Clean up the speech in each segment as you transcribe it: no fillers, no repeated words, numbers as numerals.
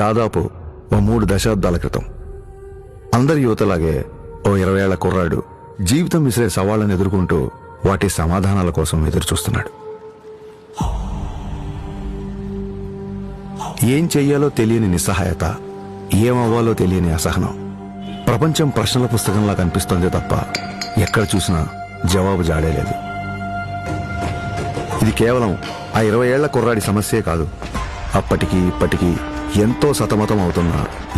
దాదాపు ఓ 3 దశాబ్దాల క్రితం అందరి యువతలాగే ఓ 20 ఏళ్ల కుర్రాడు జీవితం విసిరే సవాళ్లను ఎదుర్కొంటూ వాటి సమాధానాల కోసం ఎదురుచూస్తున్నాడు. ఏం చెయ్యాలో తెలియని నిస్సహాయత, ఏమవ్వాలో తెలియని అసహనం. ప్రపంచం ప్రశ్నల పుస్తకంలా కనిపిస్తోంది తప్ప ఎక్కడ చూసినా జవాబు జాడేలేదు. ఇది కేవలం ఆ 20 ఏళ్ల కుర్రాడి సమస్యే కాదు, అప్పటికి ఇప్పటికీ ఎంతో సతమతం అవుతున్న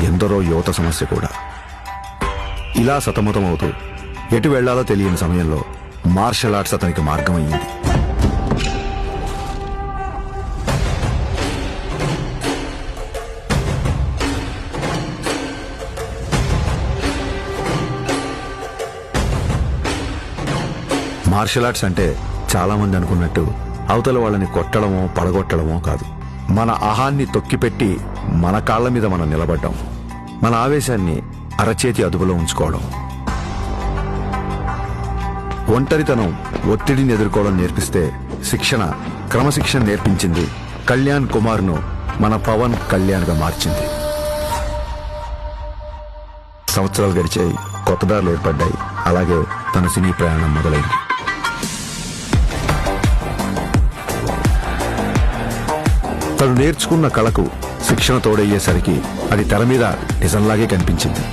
ఎందరో యువత సమస్య కూడా. ఇలా సతమతం అవుతూ ఎటు వెళ్లాలో తెలియని సమయంలో మార్షల్ ఆర్ట్స్ అతనికి మార్గమయ్యింది. మార్షల్ ఆర్ట్స్ అంటే చాలా మంది అనుకున్నట్టు అవతల వాళ్ళని కొట్టడమో పడగొట్టడమో కాదు. మన అహాన్ని తొక్కిపెట్టి మన కాళ్ల మీద మనం నిలబడ్డం, మన ఆవేశాన్ని అరచేతి అదుపులో ఉంచుకోవడం, ఒంటరితనం, ఒత్తిడిని ఎదుర్కోవడం నేర్పిస్తే శిక్షణ, క్రమశిక్షణ నేర్పించింది కళ్యాణ్ కుమార్ను మన పవన్ కళ్యాణ్గా మార్చింది. సంవత్సరాలు గడిచాయి, కొత్త దారులు ఏర్పడ్డాయి. అలాగే తన సినీ ప్రయాణం మొదలైంది. తను నేర్చుకున్న కళకు శిక్షణ తోడయ్యేసరికి అది తెర మీద నిజంలాగే కనిపించింది.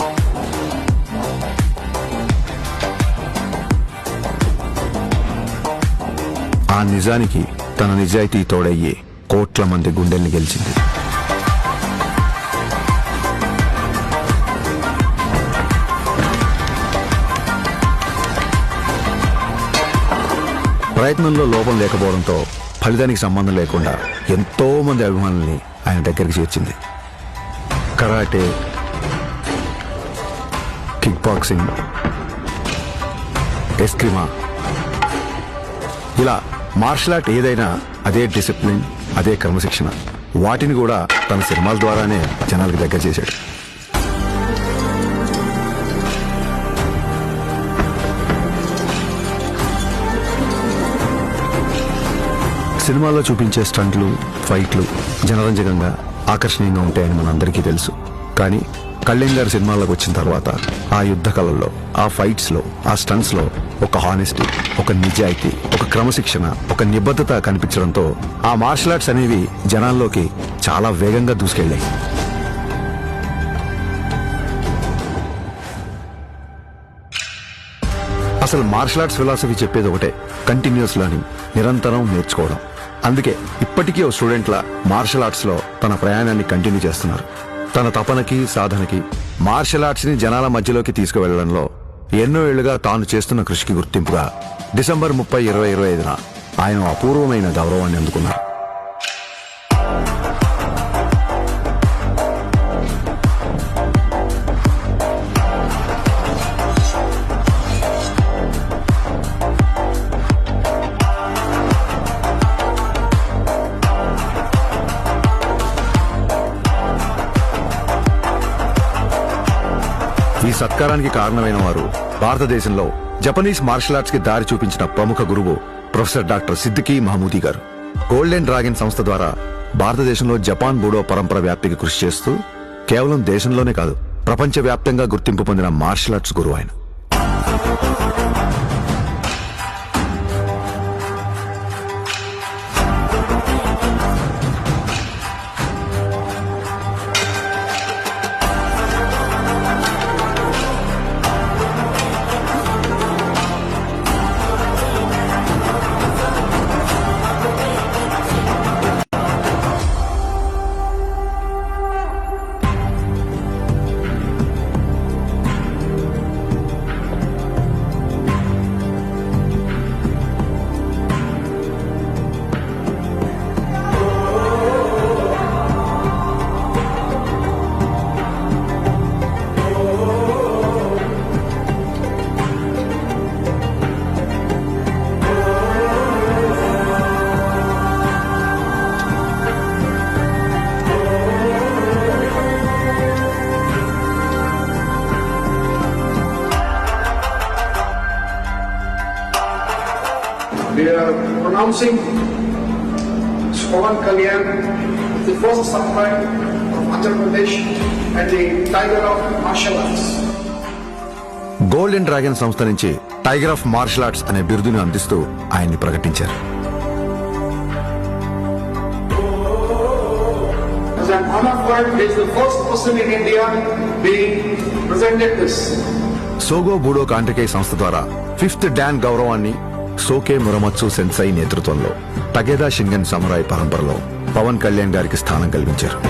ఆ నిజానికి తన నిజాయితీ తోడయ్యే కోట్ల మంది గుండెల్ని గెలిచింది. ప్రయత్నంలో లోపం లేకపోవడంతో ఫలితానికి సంబంధం లేకుండా ఎంతో మంది అభిమానుల్ని ఆయన దగ్గరికి చేర్చింది. కరాటే, కిక్ బాక్సింగ్, ఎస్క్రిమా, ఇలా మార్షల్ ఆర్ట్ ఏదైనా అదే డిసిప్లిన్, అదే క్రమశిక్షణ. వాటిని కూడా తన సినిమాల ద్వారానే జనాలకు దగ్గర చేశాడు. సినిమాల్లో చూపించే స్టంట్లు, ఫైట్లు జనరంజకంగా, ఆకర్షణీయంగా ఉంటాయని మనందరికీ తెలుసు. కానీ కళ్యాణ్ గారి సినిమాల్లోకి వచ్చిన తర్వాత ఆ యుద్ధ కళల్లో, ఆ ఫైట్స్ లో, ఆ స్టంట్స్ లో ఒక హానెస్టీ, ఒక నిజాయితీ, ఒక క్రమశిక్షణ, ఒక నిబద్ధత కనిపించడంతో ఆ మార్షల్ ఆర్ట్స్ అనేవి జనాల్లోకి చాలా వేగంగా దూసుకెళ్లాయి. అసలు మార్షల్ ఆర్ట్స్ ఫిలాసఫీ చెప్పేది ఒకటే, కంటిన్యూస్ లెర్నింగ్, నిరంతరం నేర్చుకోవడం. అందుకే ఇప్పటికీ ఓ స్టూడెంట్లా మార్షల్ ఆర్ట్స్ లో తన ప్రయాణాన్ని కంటిన్యూ చేస్తున్నారు. తన తపనకి, సాధనకి, మార్షల్ ఆర్ట్స్ ని జనాల మధ్యలోకి తీసుకువెళ్లడంలో ఎన్నో ఏళ్లుగా తాను చేస్తున్న కృషికి గుర్తింపుగా డిసెంబర్ 30, 2025న ఆయన అపూర్వమైన గౌరవాన్ని అందుకున్నారు. ఈ సత్కారానికి కారణమైన వారు భారతదేశంలో జపనీస్ మార్షల్ ఆర్ట్స్ కి దారి చూపించిన ప్రముఖ గురువు ప్రొఫెసర్ డాక్టర్ సిద్దికీ మహమూదీ గారు. గోల్డెన్ డ్రాగన్ సంస్థ ద్వారా భారతదేశంలో జపాన్ బూడో పరంపర వ్యాప్తికి కృషి చేస్తూ కేవలం దేశంలోనే కాదు, ప్రపంచవ్యాప్తంగా గుర్తింపు పొందిన మార్షల్ ఆర్ట్స్ గురువు ఆయన. We are pronouncing Pawan Kalyan, the first samurai of Andhra Pradesh and the Tiger of Martial Arts. Golden dragon సంస్థ నుంచి టైగర్ ఆఫ్ మార్షల్ ఆర్ట్స్ అనే బిరుదును అందిస్తూ ఆయన్ని ప్రకటించారు. As an honor award, he is the first person in India being presented this. సోగో బూడో కాంటకే సంస్థ ద్వారా 5th don గౌరవాన్ని సోకే మురమత్సు సెన్సై నేతృత్వంలో టగేదా షింగన్ సమురాయ్ పరంపరలో పవన్ కళ్యాణ్ గారికి స్థానం కల్పించారు.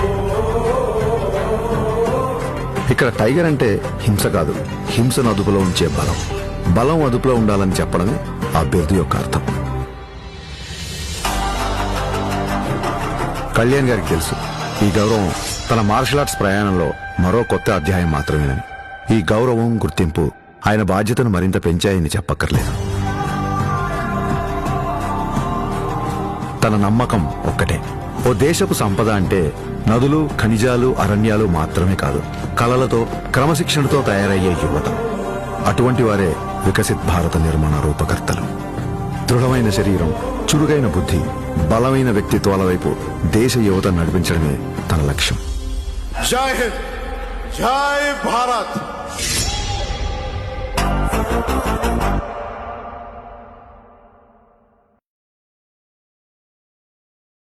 ఇక్కడ టైగర్ అంటే హింస కాదు, హింసను అదుపులో ఉంచే బలం. బలం అదుపులో ఉండాలని చెప్పడమే ఆ బిరుదు యొక్క అర్థం. కళ్యాణ్ గారికి తెలుసు ఈ గౌరవం తన మార్షల్ ఆర్ట్స్ ప్రయాణంలో మరో కొత్త అధ్యాయం మాత్రమేనని. ఈ గౌరవం, గుర్తింపు ఆయన బాధ్యతను మరింత పెంచాయని చెప్పక్కర్లేదు. తన నమ్మకం ఒక్కటే, ఓ దేశపు సంపద అంటే నదులు, ఖనిజాలు, అరణ్యాలు మాత్రమే కాదు, కళలతో, క్రమశిక్షణతో తయారయ్యే యువత. అటువంటి వారే వికసిత్ భారత నిర్మాణ రూపకర్తలు. దృఢమైన శరీరం, చురుగైన బుద్ధి, బలమైన వ్యక్తిత్వాల వైపు దేశ యువత నడిపించడమే తన లక్ష్యం. జై హింద్, జై భారత్.